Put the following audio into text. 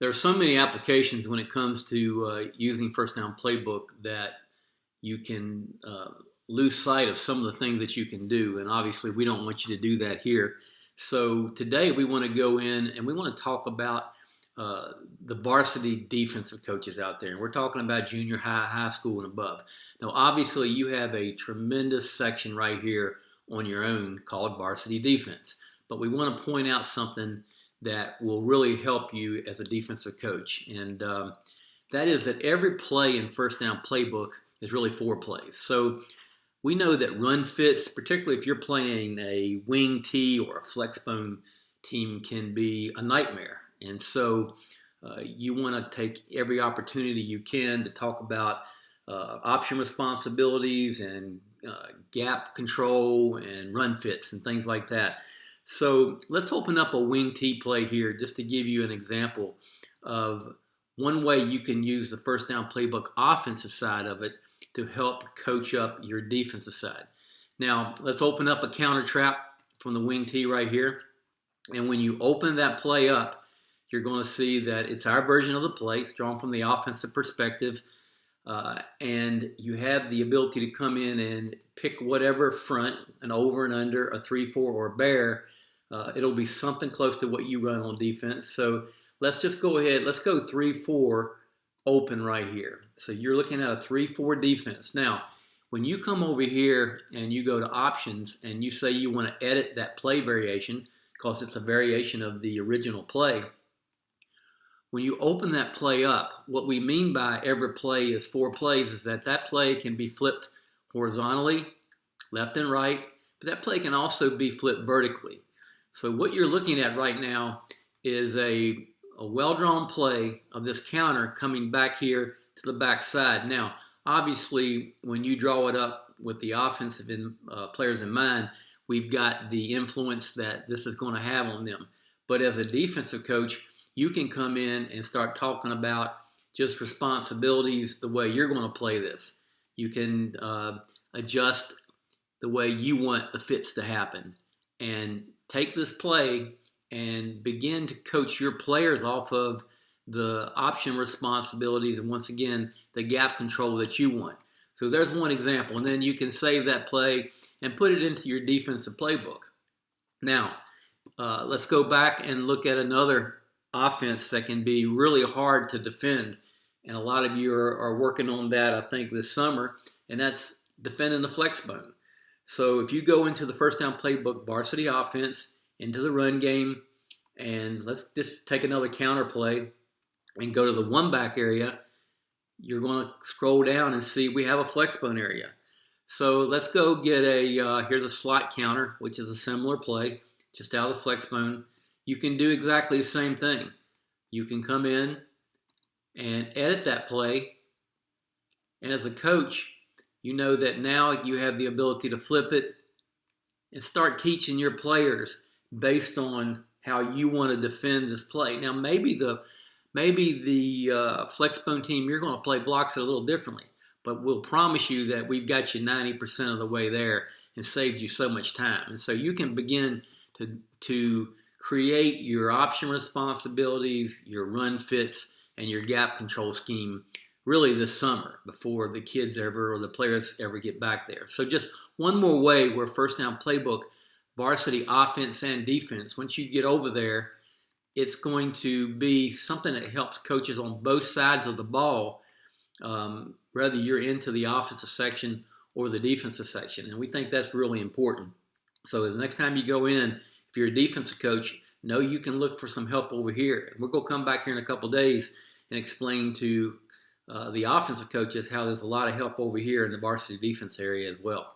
There are so many applications when it comes to using FirstDown Playbook that you can lose sight of some of the things that you can do. And obviously, we don't want you to do that here. So today we want to go in and we want to talk about uh, the varsity defensive coaches out there. And we're talking about junior high, high school, and above. Now, obviously, you have a tremendous section right here on your own called varsity defense. But we want to point out something that will really help you as a defensive coach. And that is that every play in FirstDown Playbook is really 4 plays. So we know that run fits, particularly if you're playing a wing T or a FlexBone team, can be a nightmare. And so you want to take every opportunity you can to talk about option responsibilities and gap control and run fits and things like that. So let's open up a wing T play here just to give you an example of one way you can use the FirstDown Playbook offensive side of it to help coach up your defensive side. Now, let's open up a counter trap from the wing T right here. And when you open that play up, you're going to see that it's our version of the play. It's drawn from the offensive perspective. And you have the ability to come in and pick whatever front, an over and under, a 3-4, or a bear. It'll be something close to what you run on defense. So let's just go ahead. Let's go 3-4 open right here. So you're looking at a 3-4 defense. Now, when you come over here and you go to options and you say you want to edit that play variation because it's a variation of the original play, when you open that play up, what we mean by every play is 4 plays is that that play can be flipped horizontally, left and right, but that play can also be flipped vertically. So what you're looking at right now is a well-drawn play of this counter coming back here to the back side. Now, obviously, when you draw it up with the offensive players in mind, we've got the influence that this is going to have on them. But as a defensive coach, you can come in and start talking about just responsibilities the way you're going to play this. You can adjust the way you want the fits to happen and take this play and begin to coach your players off of the option responsibilities and, once again, the gap control that you want. So there's one example, and then you can save that play and put it into your defensive playbook. Now, let's go back and look at another offense that can be really hard to defend, and a lot of you are working on that, I think, this summer, and that's defending the FlexBone. So if you go into the FirstDown Playbook varsity offense, into the run game, and let's just take another counter play and go to the one-back area, you're going to scroll down and see we have a FlexBone area. So let's go get here's a slot counter, which is a similar play, just out of the FlexBone. You can do exactly the same thing. You can come in and edit that play. And as a coach, you know that now you have the ability to flip it and start teaching your players based on how you want to defend this play. Now, maybe the FlexBone team, you're going to play blocks it a little differently, but we'll promise you that we've got you 90% of the way there and saved you so much time. And so you can begin to create your option responsibilities, your run fits, and your gap control scheme really this summer before the kids ever or the players ever get back there. So just one more way where FirstDown Playbook, varsity offense and defense, once you get over there, it's going to be something that helps coaches on both sides of the ball, whether you're into the offensive section or the defensive section. And we think that's really important. So the next time you go in, if you're a defensive coach, know you can look for some help over here. And we're going to come back here in a couple of days and explain to the offensive coaches how there's a lot of help over here in the varsity defense area as well.